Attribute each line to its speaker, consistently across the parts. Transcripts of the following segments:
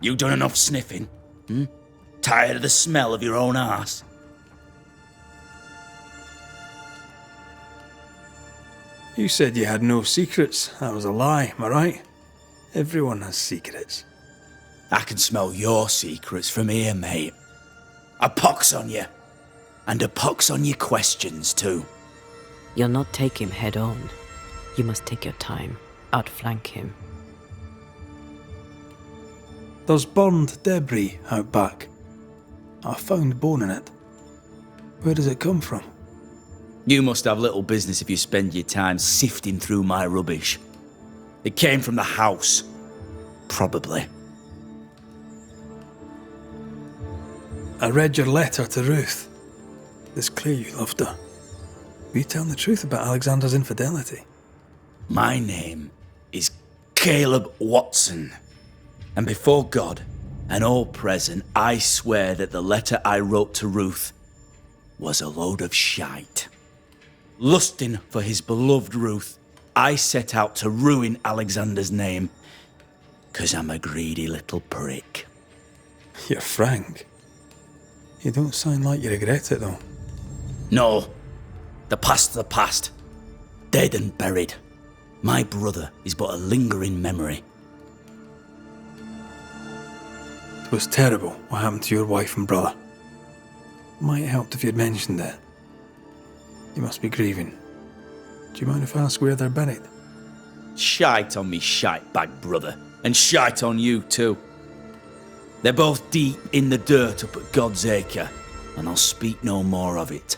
Speaker 1: You done enough sniffing? Tired of the smell of your own arse?
Speaker 2: You said you had no secrets. That was a lie, am I right? Everyone has secrets.
Speaker 1: I can smell your secrets from here, mate. A pox on you. And a pox on your questions, too.
Speaker 3: You'll not take him head on. You must take your time, outflank him.
Speaker 2: There's burned debris out back. I found bone in it. Where does it come from?
Speaker 1: You must have little business if you spend your time sifting through my rubbish. It came from the house. Probably.
Speaker 2: I read your letter to Ruth. It's clear you loved her. Were you telling the truth about Alexander's infidelity?
Speaker 1: My name is Caleb Watson. And before God and all present, I swear that the letter I wrote to Ruth was a load of shite. Lusting for his beloved Ruth, I set out to ruin Alexander's name, 'cause I'm a greedy little prick.
Speaker 2: You're frank. You don't sound like you regret it, though.
Speaker 1: No, the past's the past. Dead and buried. My brother is but a lingering memory.
Speaker 2: It was terrible what happened to your wife and brother. Might help if you'd mentioned it. You must be grieving. Do you mind if I ask where they're buried?
Speaker 1: Shite on me shite bag brother, and shite on you too. They're both deep in the dirt up at God's Acre, and I'll speak no more of it.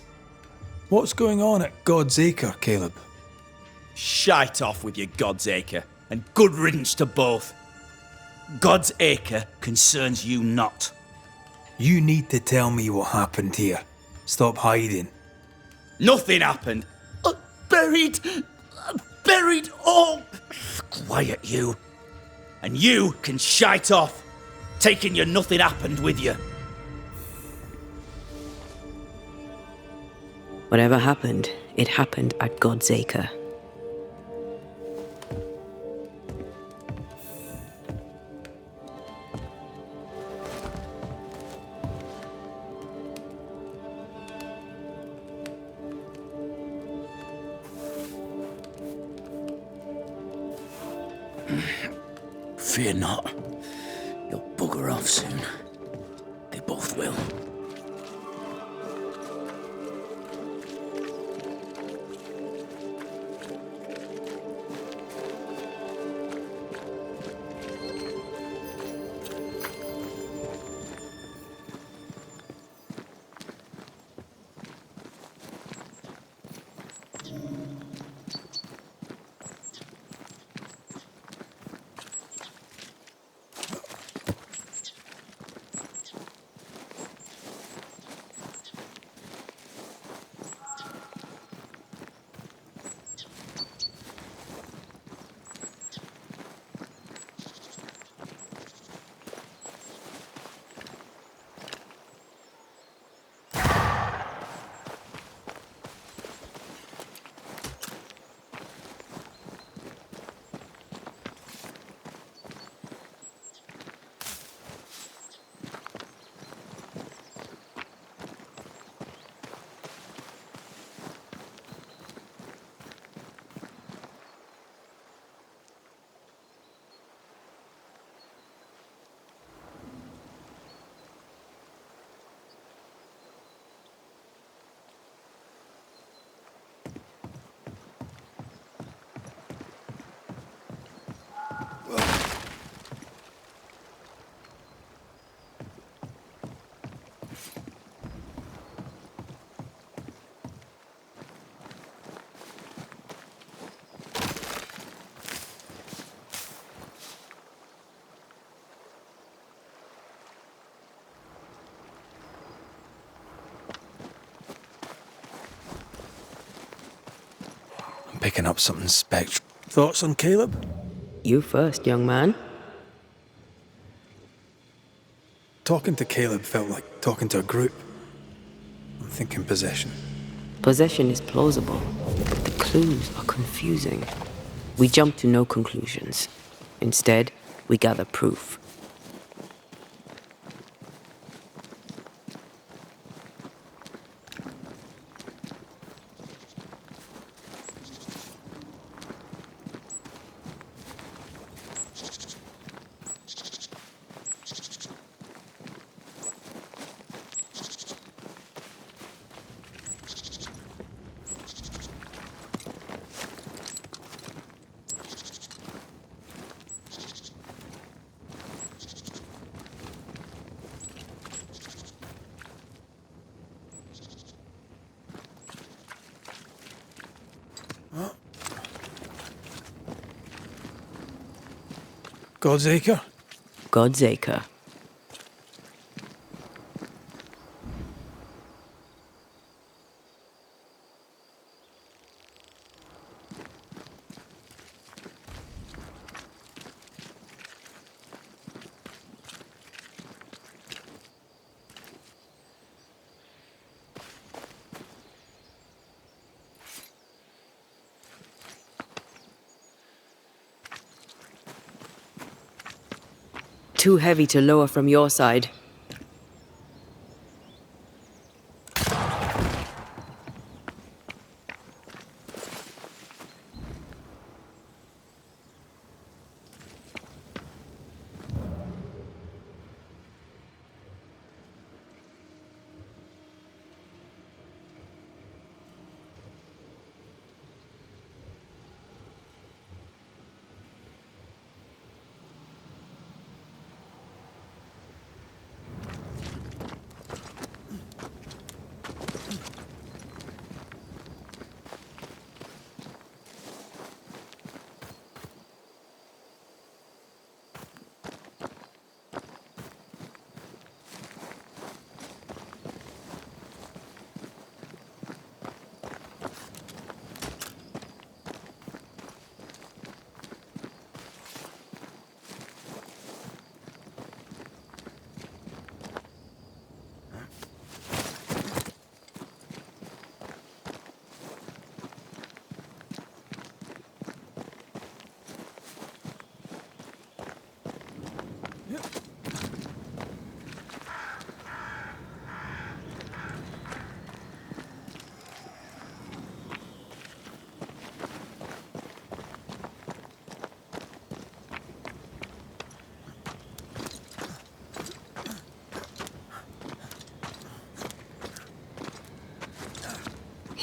Speaker 2: What's going on at God's Acre, Caleb?
Speaker 1: Shite off with your God's Acre, and good riddance to both. God's Acre concerns you not.
Speaker 2: You need to tell me what happened here. Stop hiding.
Speaker 1: Nothing happened. Buried. Oh, quiet you. And you can shite off, taking your nothing happened with you.
Speaker 3: Whatever happened, it happened at God's Acre.
Speaker 1: Fear not. You'll bugger off soon. They both will.
Speaker 2: Picking up something spectral. Thoughts on Caleb?
Speaker 3: You first, young man.
Speaker 2: Talking to Caleb felt like talking to a group. I'm thinking possession.
Speaker 3: Possession is plausible, but the clues are confusing. We jump to no conclusions. Instead, we gather proof.
Speaker 2: God's Acre?
Speaker 3: God's Acre. Too heavy to lower from your side.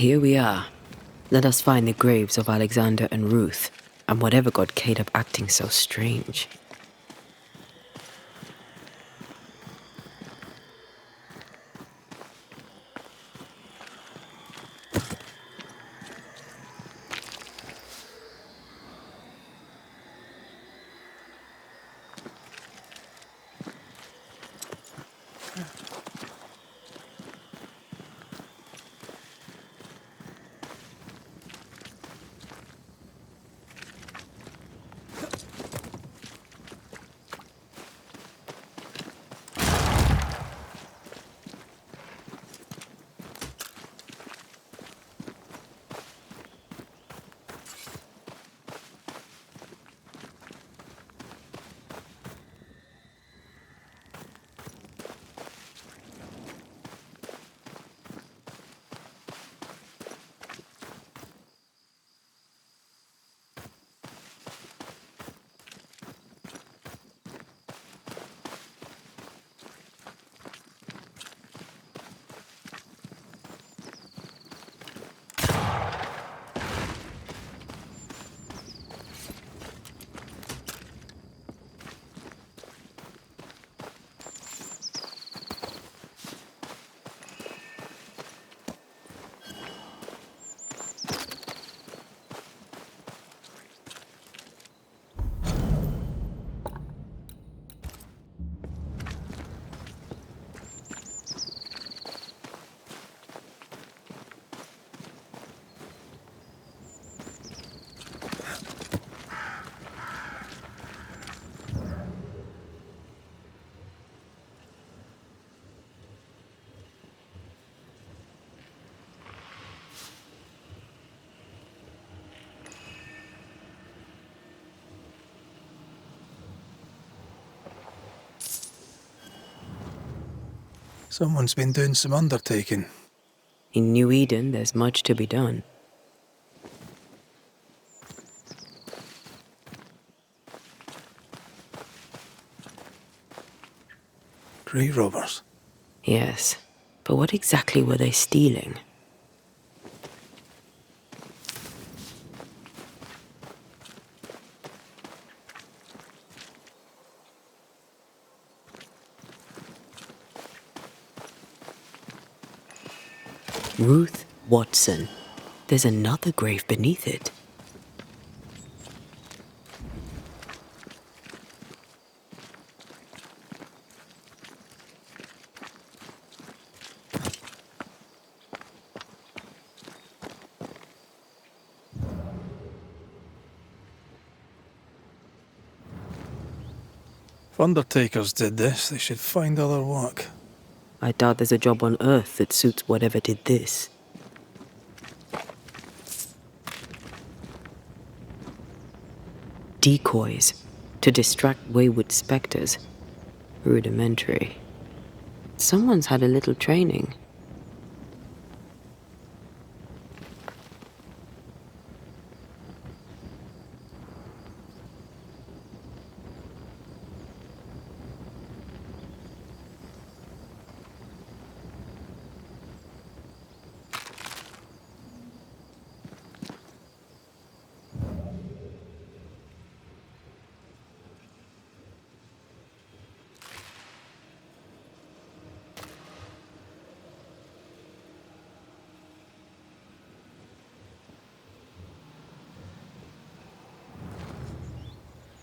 Speaker 3: Here we are. Let us find the graves of Alexander and Ruth, and whatever got Caleb acting so strange.
Speaker 2: Someone's been doing some undertaking.
Speaker 3: In New Eden, there's much to be done.
Speaker 2: Grave robbers.
Speaker 3: Yes, but what exactly were they stealing? Ruth Watson. There's another grave beneath it.
Speaker 2: undertakers did this, they should find other work.
Speaker 3: I doubt there's a job on Earth that suits whatever did this. Decoys to distract wayward specters. Rudimentary. Someone's had a little training.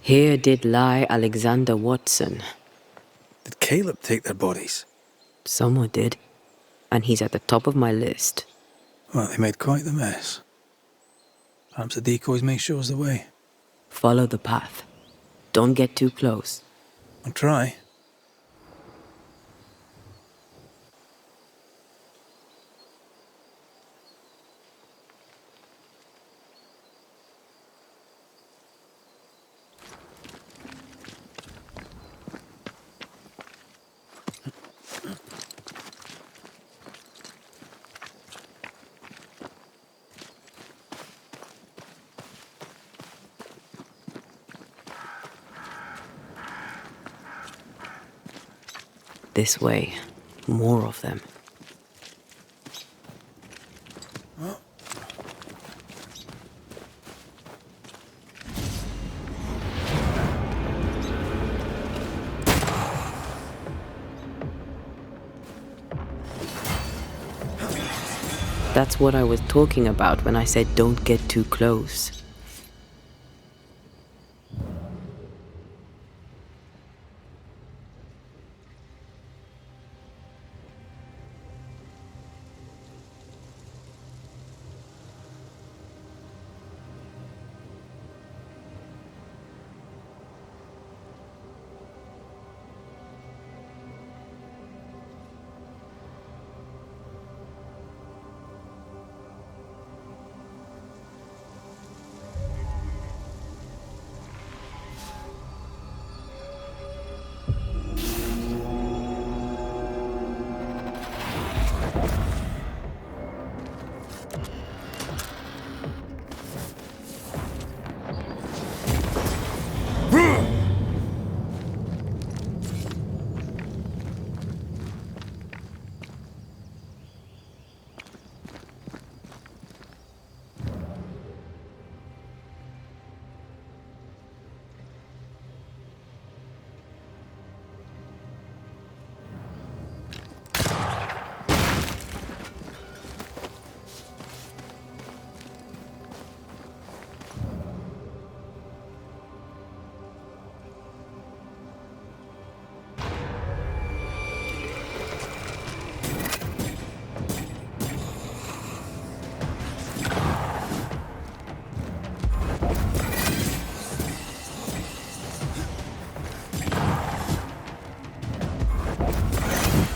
Speaker 3: Here did lie Alexander Watson.
Speaker 2: Did Caleb take their bodies?
Speaker 3: Someone did, and he's at the top of my list.
Speaker 2: Well, they made quite the mess. Perhaps the decoys may show us the way.
Speaker 3: Follow the path. Don't get too close.
Speaker 2: I'll try.
Speaker 3: This way. More of them. That's what I was talking about when I said don't get too close.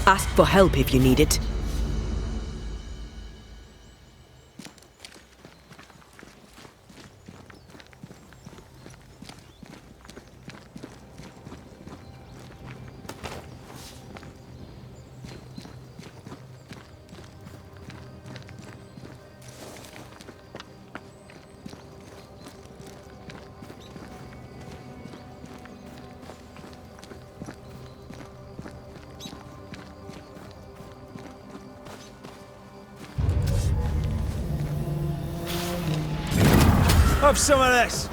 Speaker 3: Ask for help if you need it.
Speaker 1: Have some of this!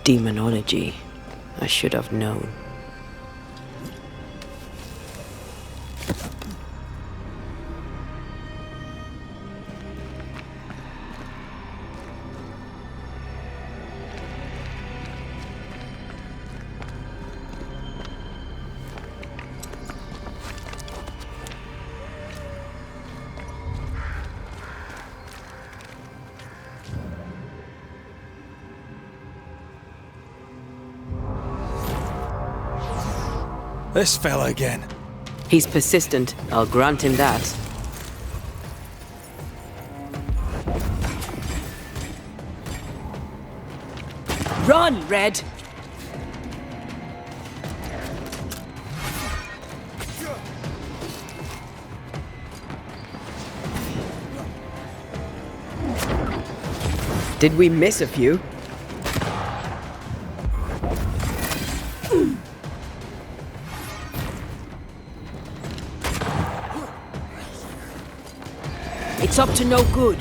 Speaker 3: Demonology. I should have known.
Speaker 2: This fella again.
Speaker 3: He's persistent, I'll grant him that. Run, Red! Did we miss a few? It's up to no good.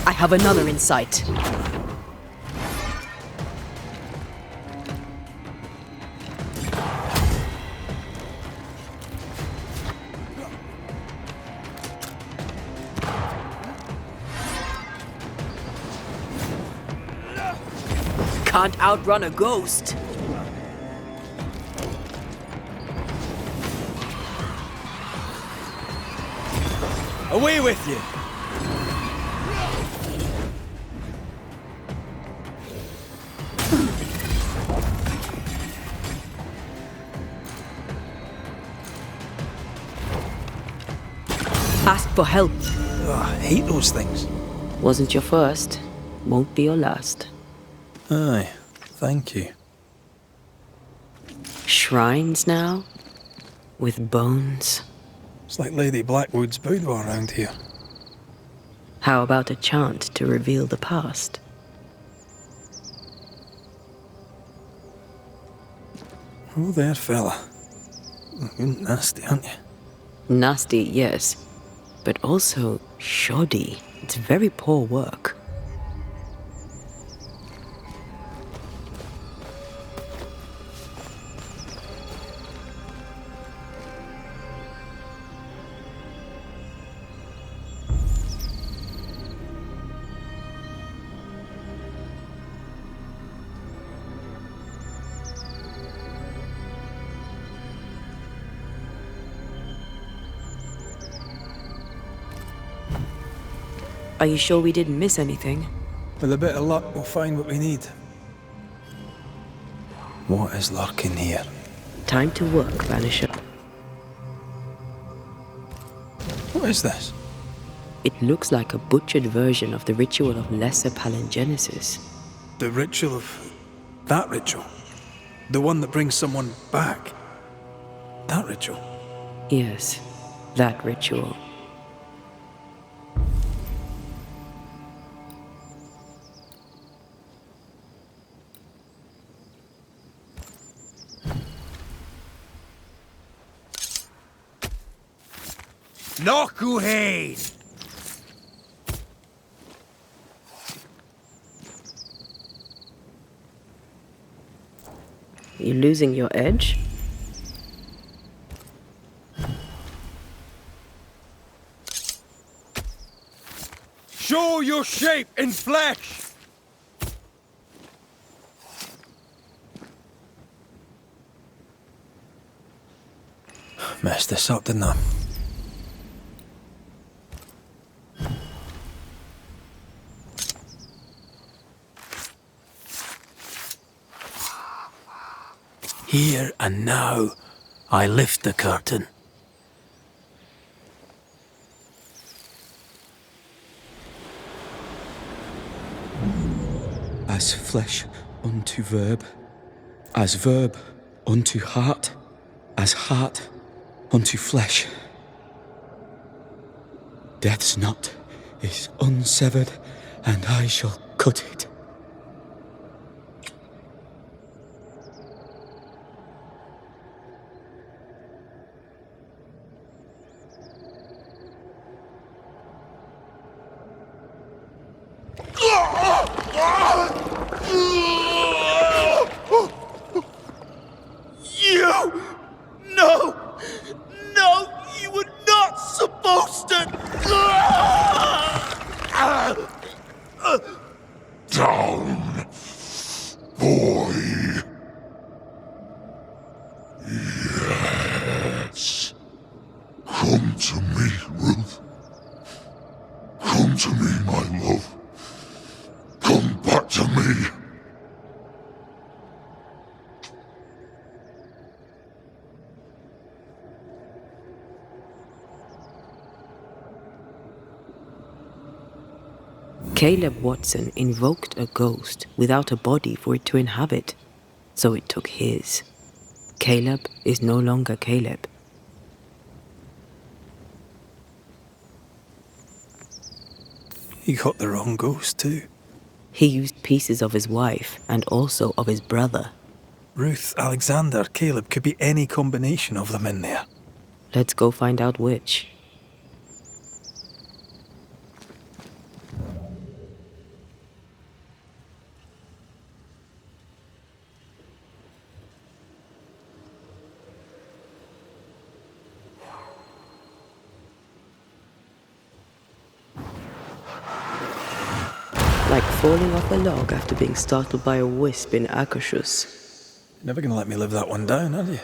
Speaker 3: I have another in sight. Can't outrun a ghost.
Speaker 2: Away with you!
Speaker 3: Ask for help.
Speaker 2: I hate those things.
Speaker 3: Wasn't your first, won't be your last.
Speaker 2: Aye, thank you.
Speaker 3: Shrines now? With bones?
Speaker 2: It's like Lady Blackwood's boudoir around here.
Speaker 3: How about a chant to reveal the past?
Speaker 2: Oh, there, fella. You're nasty, aren't you?
Speaker 3: Nasty, yes, but also shoddy. It's very poor work. Are you sure we didn't miss anything?
Speaker 2: With a bit of luck, we'll find what we need. What is lurking here?
Speaker 3: Time to work, Banisher.
Speaker 2: What is this?
Speaker 3: It looks like a butchered version of the ritual of Lesser Palingenesis.
Speaker 2: The ritual of... that ritual? The one that brings someone back? That ritual?
Speaker 3: Yes, that ritual.
Speaker 1: Nokuhain!
Speaker 3: You losing your edge?
Speaker 1: Show your shape in flesh!
Speaker 2: Messed this up, didn't I? Here and now, I lift the curtain.
Speaker 1: As flesh unto verb, as verb unto heart, as heart unto flesh. Death's knot is unsevered, and I shall cut it. You! No! No! You were not supposed to!
Speaker 4: Down, boy. Yes. Come to me, Ruth. Come to me, my love. Come back to me.
Speaker 3: Caleb Watson invoked a ghost without a body for it to inhabit, so it took his. Caleb is no longer Caleb.
Speaker 2: He got the wrong ghost too.
Speaker 3: He used pieces of his wife and also of his brother.
Speaker 2: Ruth, Alexander, Caleb, could be any combination of them in there.
Speaker 3: Let's go find out which. Like falling off a log after being startled by a wisp in Akershus.
Speaker 2: You're never going to let me live that one down, are you?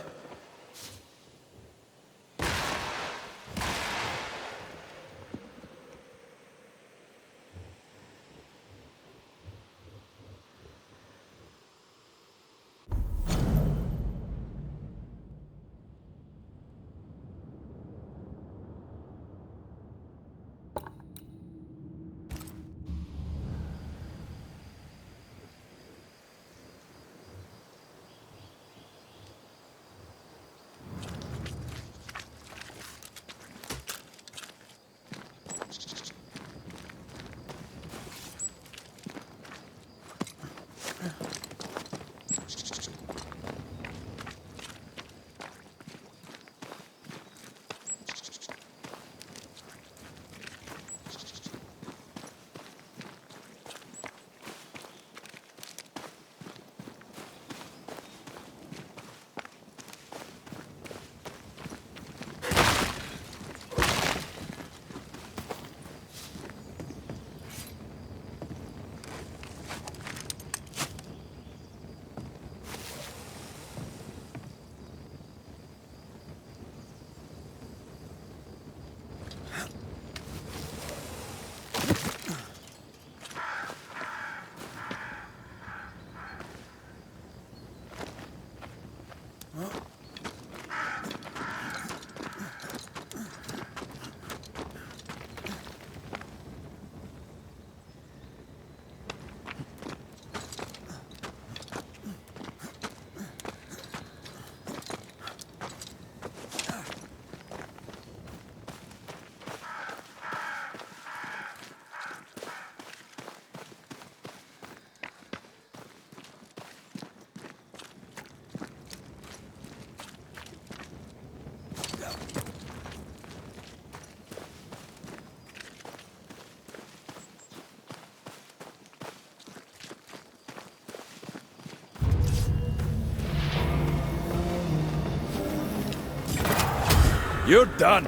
Speaker 1: You're done.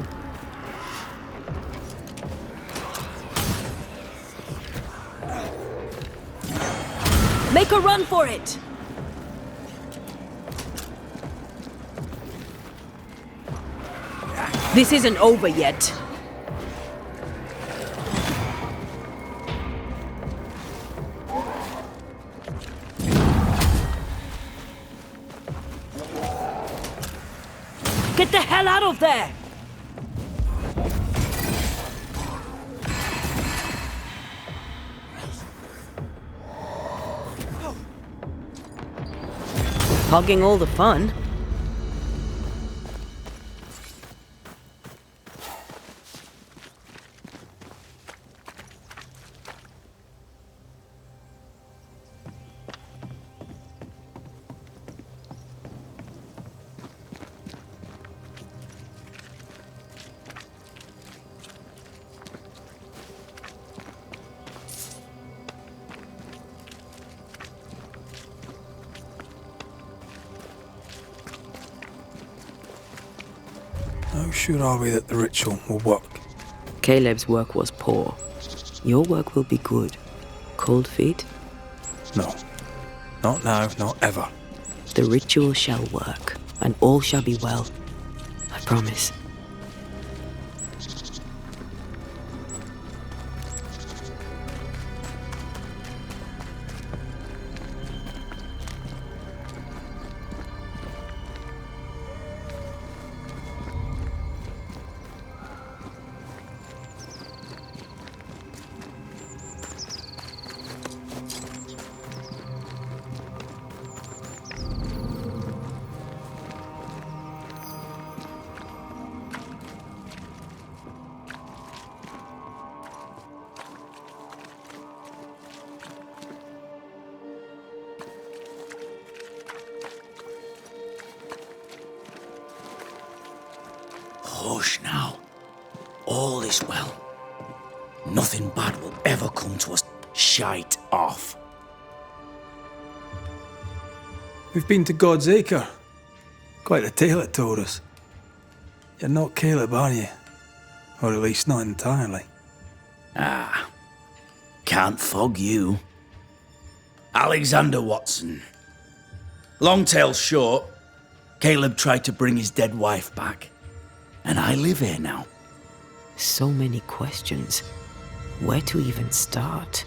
Speaker 3: Make a run for it! This isn't over yet. Get the hell out of there! Hogging all the fun.
Speaker 2: How sure are we that the ritual will work?
Speaker 3: Caleb's work was poor. Your work will be good. Cold feet?
Speaker 2: No. Not now, not ever.
Speaker 3: The ritual shall work, and all shall be well. I promise.
Speaker 1: Hush now. All is well. Nothing bad will ever come to us. Shite off.
Speaker 2: We've been to God's Acre. Quite a tale it told us. You're not Caleb, are you? Or at least not entirely.
Speaker 1: Ah. Can't fog you. Alexander Watson. Long tale short, Caleb tried to bring his dead wife back. And I live here now.
Speaker 3: So many questions. Where to even start?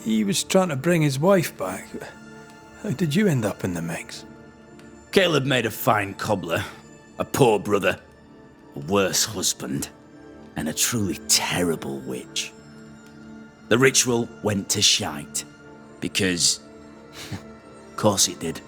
Speaker 2: He was trying to bring his wife back. How did you end up in the mix?
Speaker 1: Caleb made a fine cobbler, a poor brother, a worse husband, and a truly terrible witch. The ritual went to shite, because... of course it did.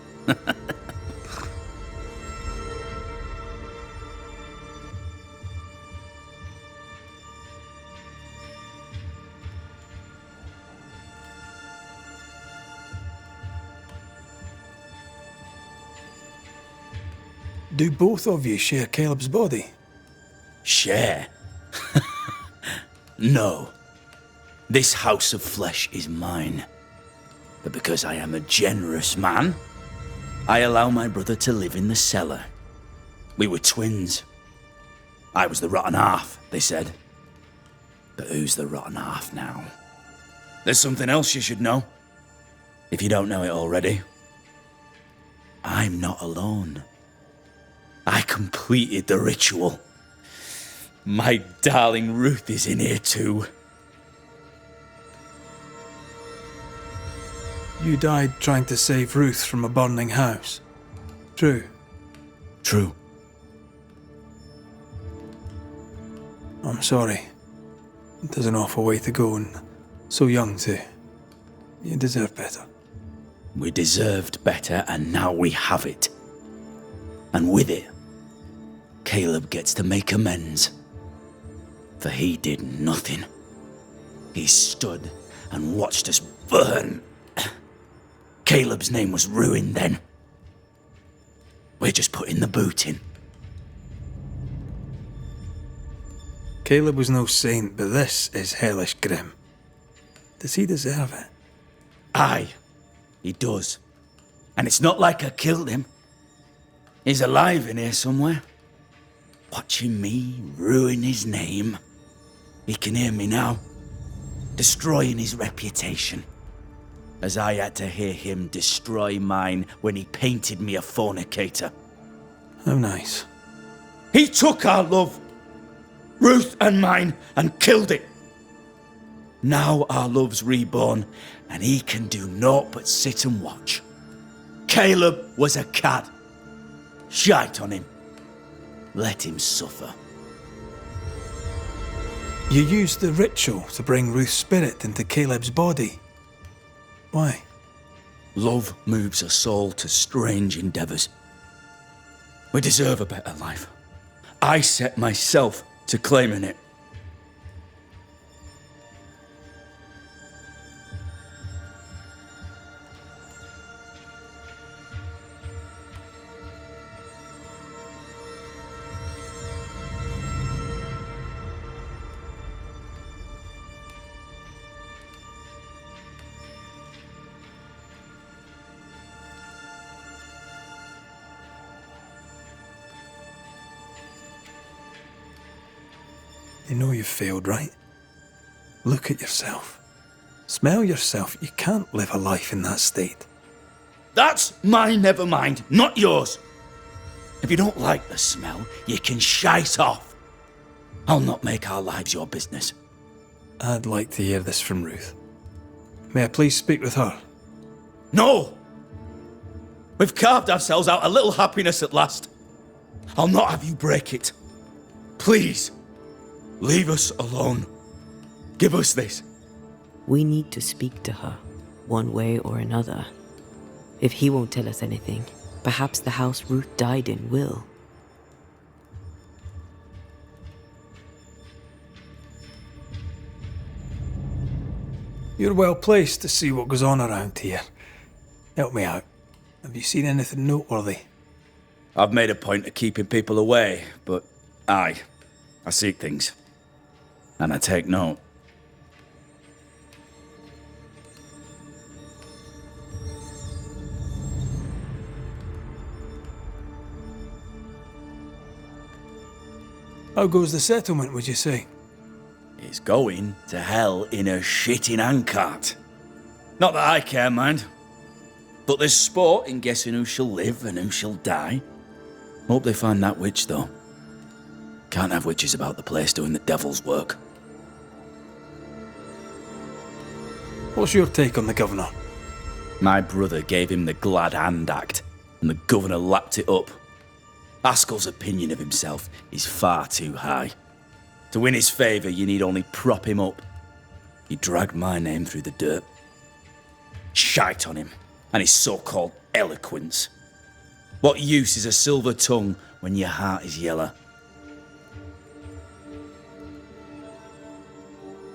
Speaker 2: Do both of you share Caleb's body?
Speaker 1: Share? No. This house of flesh is mine. But because I am a generous man, I allow my brother to live in the cellar. We were twins. I was the rotten half, they said. But who's the rotten half now? There's something else you should know. If you don't know it already. I'm not alone. I completed the ritual. My darling Ruth is in here too.
Speaker 2: You died trying to save Ruth from a burning house. True.
Speaker 1: True.
Speaker 2: I'm sorry. There's an awful way to go, and so young too. You deserve better.
Speaker 1: We deserved better, and now we have it. And with it, Caleb gets to make amends. For he did nothing. He stood and watched us burn. Caleb's name was ruined then. We're just putting the boot in.
Speaker 2: Caleb was no saint, but this is hellish grim. Does he deserve it?
Speaker 1: Aye, he does. And it's not like I killed him. He's alive in here somewhere. Watching me ruin his name. He can hear me now, destroying his reputation. As I had to hear him destroy mine when he painted me a fornicator.
Speaker 2: How nice.
Speaker 1: He took our love, Ruth and mine, and killed it. Now our love's reborn, and he can do naught but sit and watch. Caleb was a cad. Shite on him. Let him suffer.
Speaker 2: You used the ritual to bring Ruth's spirit into Caleb's body. Why?
Speaker 1: Love moves a soul to strange endeavours. We deserve a better life. I set myself to claiming it.
Speaker 2: You know you've failed, right? Look at yourself. Smell yourself. You can't live a life in that state.
Speaker 1: That's my never mind, not yours. If you don't like the smell, you can shite off. I'll not make our lives your business.
Speaker 2: I'd like to hear this from Ruth. May I please speak with her?
Speaker 1: No! We've carved ourselves out a little happiness at last. I'll not have you break it. Please, leave us alone. Give us this.
Speaker 3: We need to speak to her, one way or another. If he won't tell us anything, perhaps the house Ruth died in will.
Speaker 2: You're well placed to see what goes on around here. Help me out. Have you seen anything noteworthy?
Speaker 1: I've made a point of keeping people away, but I seek things. And I take note.
Speaker 2: How goes the settlement, would you say?
Speaker 1: It's going to hell in a shitting handcart. Not that I care, mind. But there's sport in guessing who shall live and who shall die. Hope they find that witch, though. Can't have witches about the place doing the devil's work.
Speaker 2: What's your take on the governor?
Speaker 1: My brother gave him the glad hand act, and the governor lapped it up. Haskell's opinion of himself is far too high. To win his favour, you need only prop him up. He dragged my name through the dirt. Shite on him, and his so-called eloquence. What use is a silver tongue when your heart is yellow?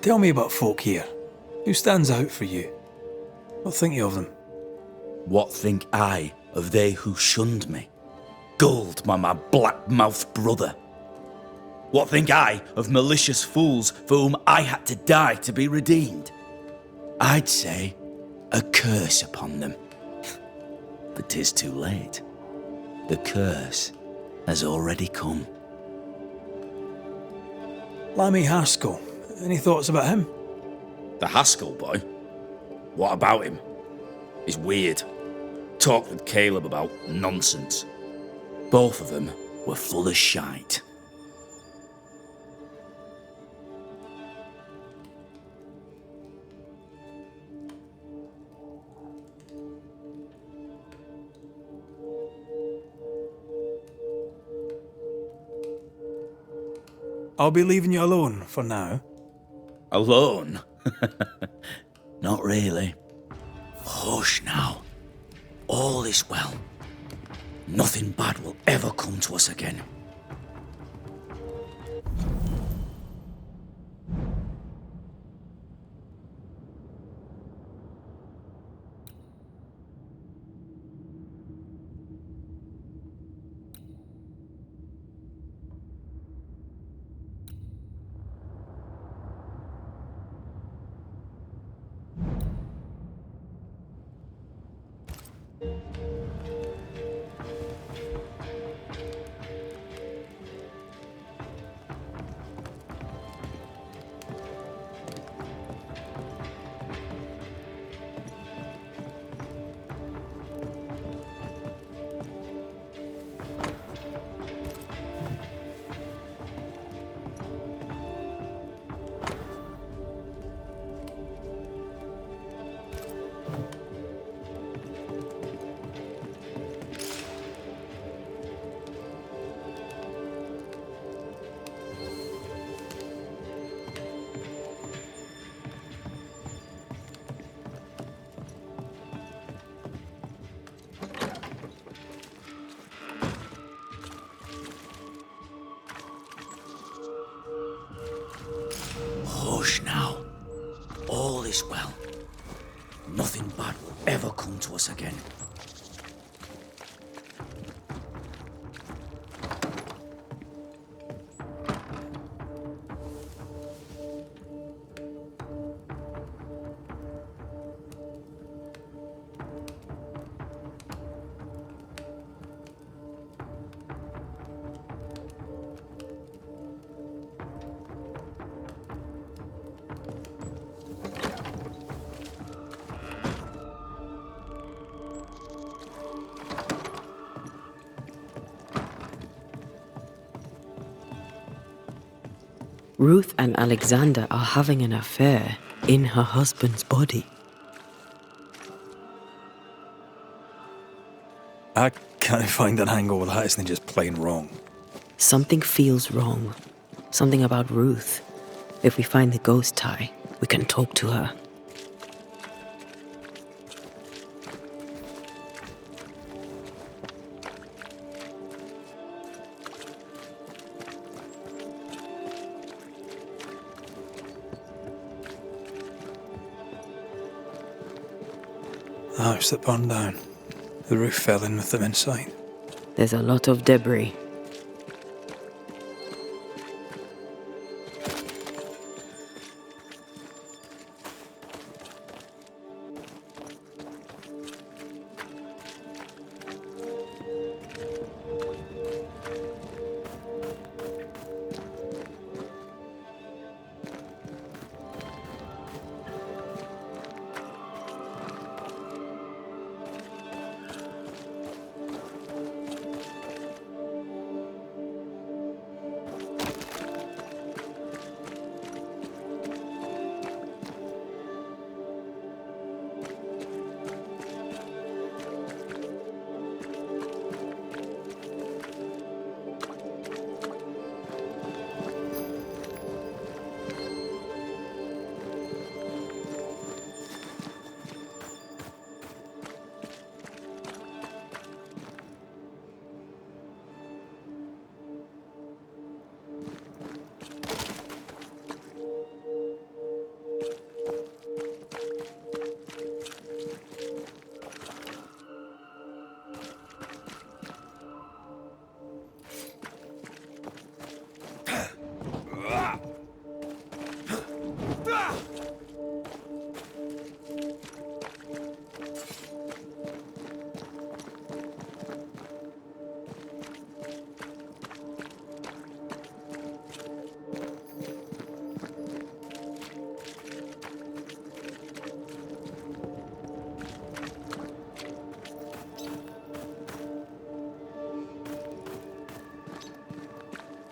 Speaker 2: Tell me about folk here. Who stands out for you? What think you of them?
Speaker 1: What think I of they who shunned me? Gulled by my black-mouthed brother. What think I of malicious fools for whom I had to die to be redeemed? I'd say a curse upon them. But 'tis too late. The curse has already come.
Speaker 2: Lammy Haskell. Any thoughts about him?
Speaker 1: The Haskell boy? What about him? He's weird. Talked with Caleb about nonsense. Both of them were full of shite.
Speaker 2: I'll be leaving you alone for now.
Speaker 1: Alone? Not really. Hush now. All is well. Nothing bad will ever come to us again. us again.
Speaker 3: Ruth and Alexander are having an affair in her husband's body.
Speaker 2: I can't find an angle with that isn't just plain wrong.
Speaker 3: Something feels wrong. Something about Ruth. If we find the ghost tie, we can talk to her.
Speaker 2: The house that burned down. The roof fell in with them inside.
Speaker 3: There's a lot of debris.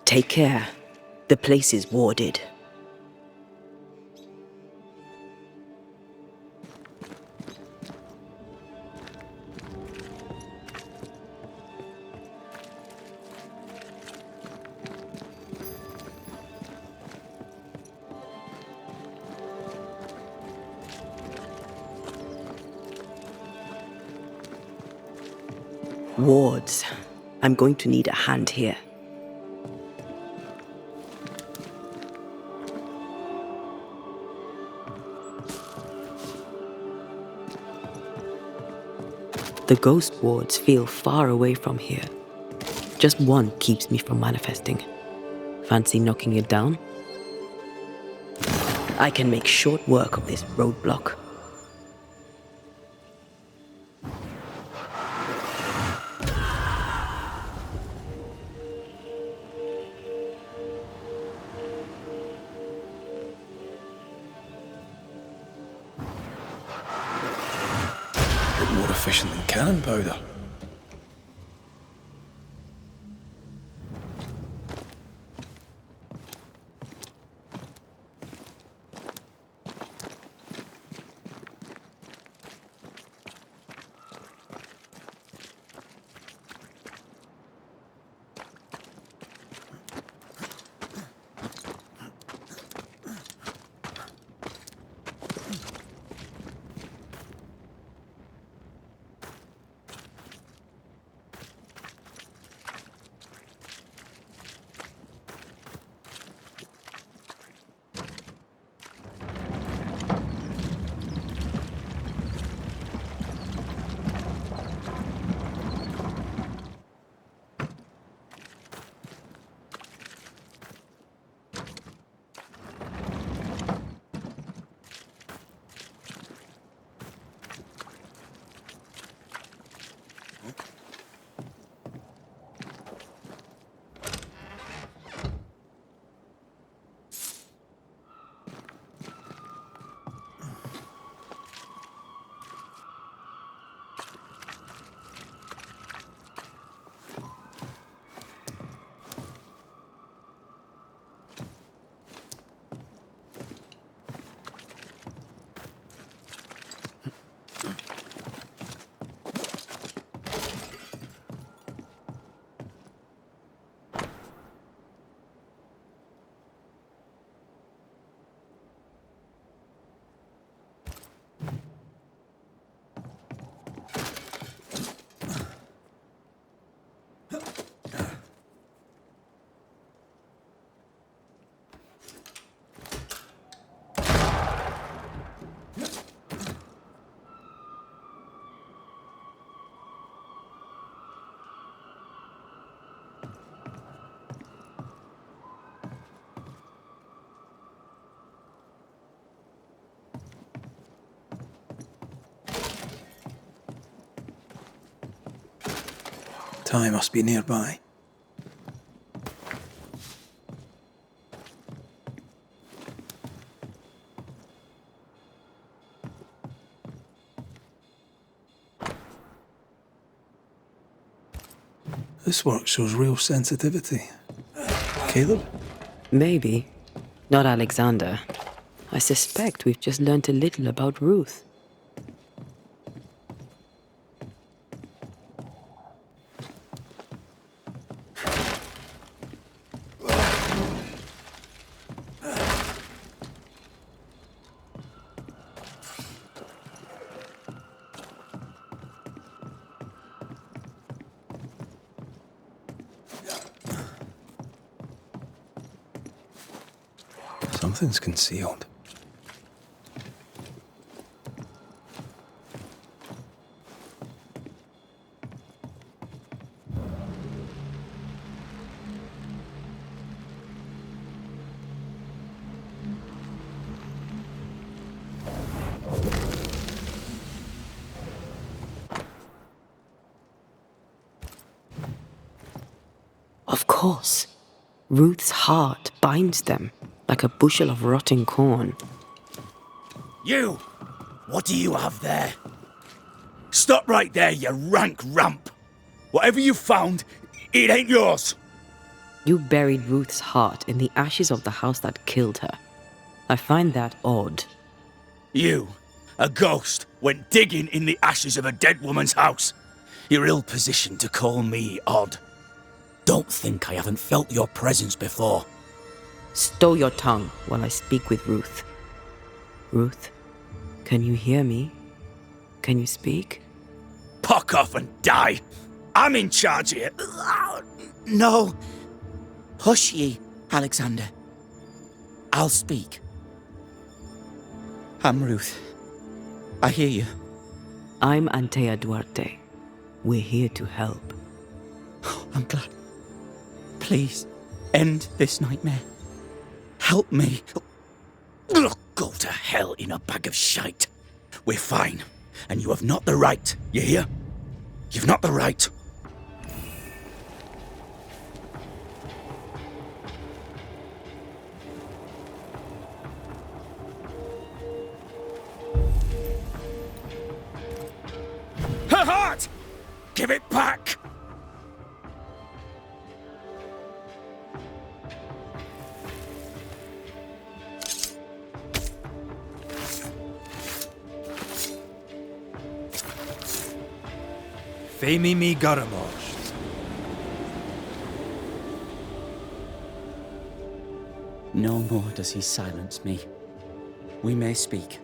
Speaker 3: Take care. The place is warded. Wards. I'm going to need a hand here. The ghost wards feel far away from here. Just one keeps me from manifesting. Fancy knocking it down? I can make short work of this roadblock.
Speaker 2: More efficient than cannon powder. Ty must be nearby. This work shows real sensitivity. Caleb?
Speaker 3: Maybe. Not Alexander. I suspect we've just learnt a little about Ruth.
Speaker 2: Something's concealed.
Speaker 3: Of course. Ruth's heart binds them like a bushel of rotting corn.
Speaker 1: You! What do you have there? Stop right there, you rank rump! Whatever you found, it ain't yours!
Speaker 3: You buried Ruth's heart in the ashes of the house that killed her. I find that odd.
Speaker 1: You, a ghost, went digging in the ashes of a dead woman's house. You're ill-positioned to call me odd. Don't think I haven't felt your presence before.
Speaker 3: Stow your tongue while I speak with Ruth. Ruth, can you hear me? Can you speak?
Speaker 1: Puck off and die! I'm in charge here.
Speaker 5: No. Hush ye, Alexander. I'll speak. I'm Ruth. I hear you.
Speaker 3: I'm Antea Duarte. We're here to help.
Speaker 5: I'm glad. Please, end this nightmare. Help me.
Speaker 1: Go to hell in a bag of shite. We're fine, and you have not the right, you hear? You've not the right. Her heart! Give it back!
Speaker 2: Femi mi Garamorst.
Speaker 5: No more does he silence me. We may speak.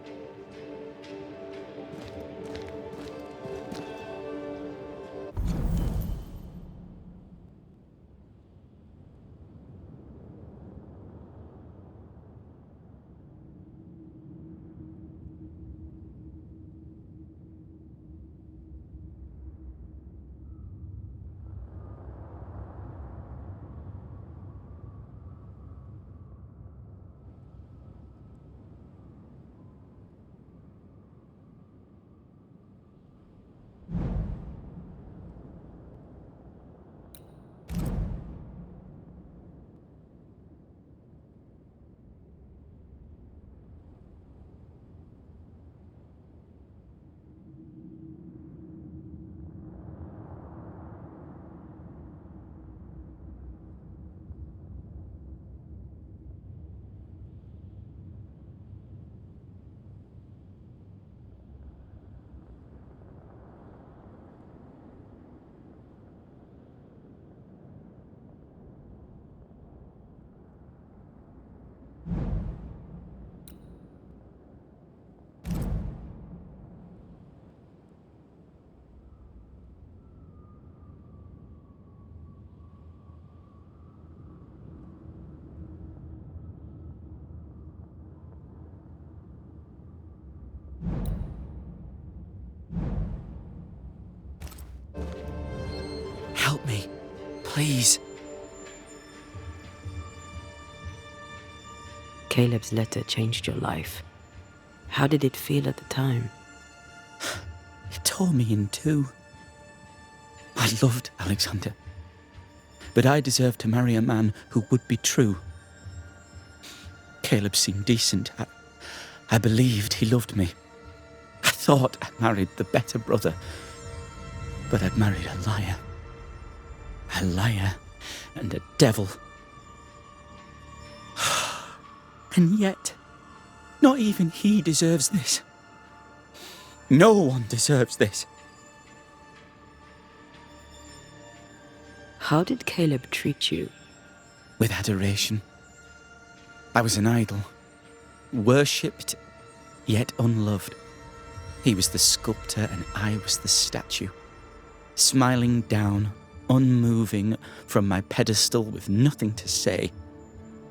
Speaker 5: Help me, please.
Speaker 3: Caleb's letter changed your life. How did it feel at the time?
Speaker 5: It tore me in two. I loved Alexander, but I deserved to marry a man who would be true. Caleb seemed decent. I believed he loved me. I thought I married the better brother, but I'd married a liar. A liar and a devil. And yet, not even he deserves this. No one deserves this.
Speaker 3: How did Caleb treat you?
Speaker 5: With adoration. I was an idol, worshipped, yet unloved. He was the sculptor and I was the statue, smiling down, unmoving from my pedestal with nothing to say.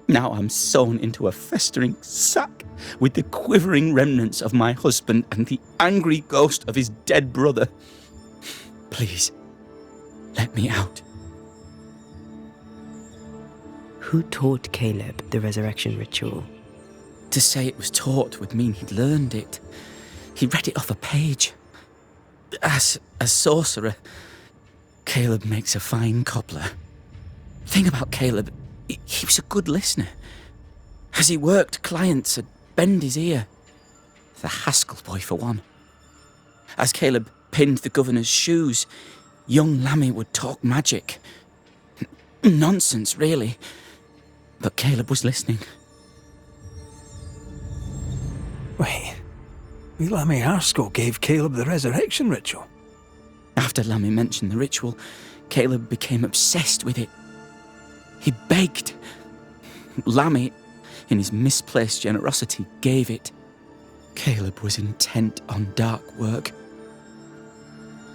Speaker 5: Now I'm sewn into a festering sack with the quivering remnants of my husband and the angry ghost of his dead brother. Please, let me out.
Speaker 3: Who taught Caleb the resurrection ritual?
Speaker 5: To say it was taught would mean he'd learned it. He read it off a page. As a sorcerer, Caleb makes a fine cobbler. The thing about Caleb, he was a good listener. As he worked, clients would bend his ear. The Haskell boy, for one. As Caleb pinned the governor's shoes, young Lammy would talk magic. Nonsense, really. But Caleb was listening.
Speaker 2: Wait, Lammy Haskell gave Caleb the resurrection ritual?
Speaker 5: After Lammy mentioned the ritual, Caleb became obsessed with it. He begged. Lammy, in his misplaced generosity, gave it. Caleb was intent on dark work.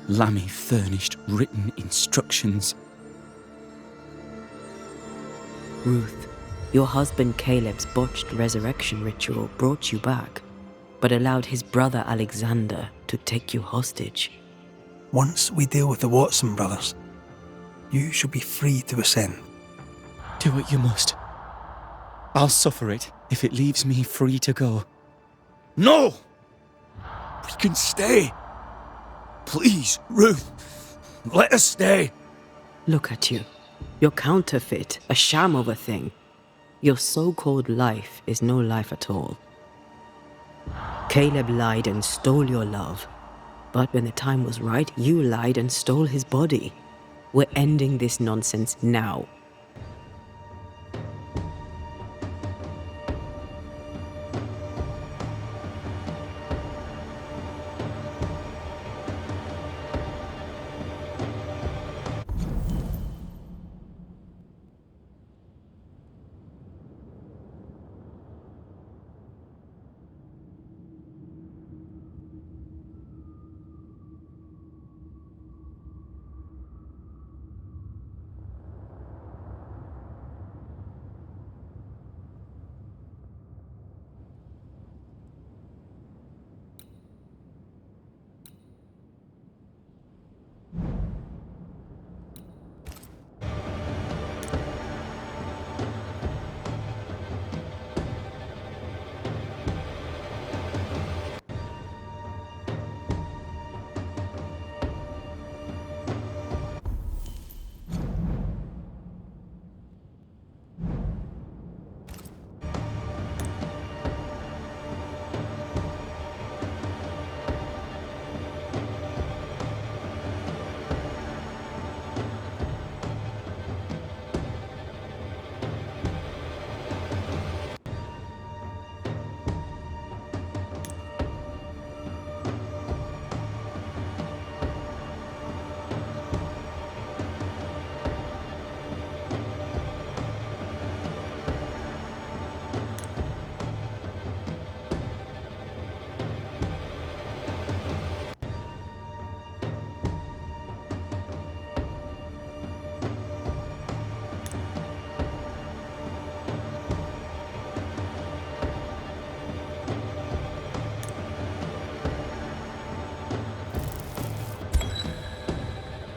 Speaker 5: Lammy furnished written instructions.
Speaker 3: Ruth, your husband Caleb's botched resurrection ritual brought you back, but allowed his brother Alexander to take you hostage.
Speaker 2: Once we deal with the Watson brothers, you shall be free to ascend.
Speaker 5: Do what you must. I'll suffer it if it leaves me free to go.
Speaker 1: No! We can stay. Please, Ruth, let us stay.
Speaker 3: Look at you. You're counterfeit, a sham of a thing. Your so-called life is no life at all. Caleb lied and stole your love. But when the time was right, you lied and stole his body. We're ending this nonsense now.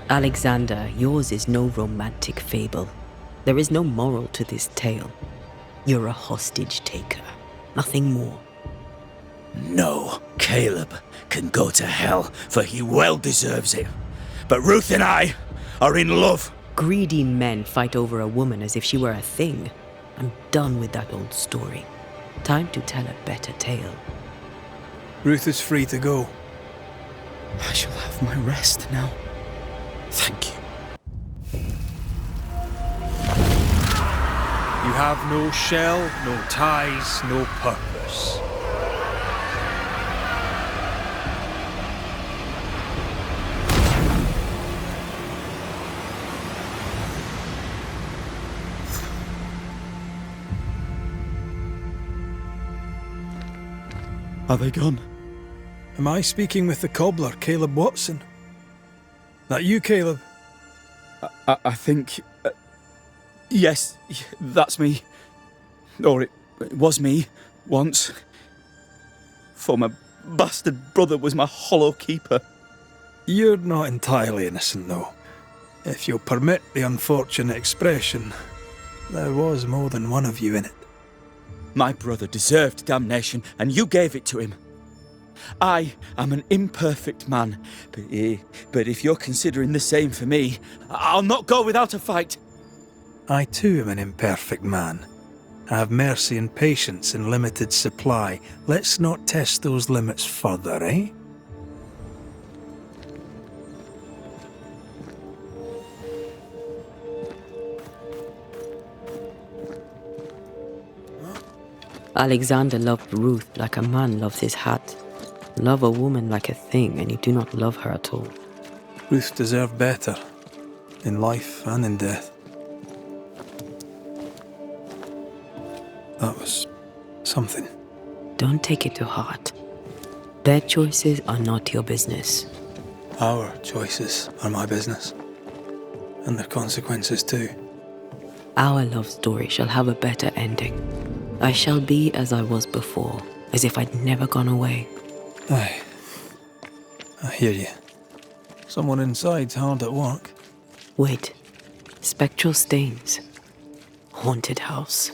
Speaker 3: Alexander, yours is no romantic fable. There is no moral to this tale. You're a hostage taker, nothing more.
Speaker 1: No, Caleb can go to hell, for he well deserves it. But Ruth and I, are in love.
Speaker 3: Greedy men fight over a woman as if she were a thing. I'm done with that old story. Time to tell a better tale.
Speaker 2: Ruth is free to go.
Speaker 5: I shall have my rest now. Thank you.
Speaker 2: You have no shell, no ties, no purpose.
Speaker 5: Are they gone?
Speaker 2: Am I speaking with the cobbler, Caleb Watson? That you, Caleb?
Speaker 5: I think... yes, that's me. Or it was me, once. For my bastard brother was my hollow keeper.
Speaker 2: You're not entirely innocent, though. If you'll permit the unfortunate expression, there was more than one of you in it.
Speaker 5: My brother deserved damnation, and you gave it to him. I am an imperfect man, but if you're considering the same for me, I'll not go without a fight.
Speaker 2: I too am an imperfect man. I have mercy and patience in limited supply. Let's not test those limits further, eh?
Speaker 3: Alexander loved Ruth like a man loves his hat. Love a woman like a thing, and you do not love her at all.
Speaker 2: Ruth deserved better, in life and in death. That was something.
Speaker 3: Don't take it to heart. Their choices are not your business.
Speaker 2: Our choices are my business. And their consequences too.
Speaker 3: Our love story shall have a better ending. I shall be as I was before, as if I'd never gone away.
Speaker 2: Aye. I hear you. Someone inside's hard at work.
Speaker 3: Wait. Spectral stains. Haunted house.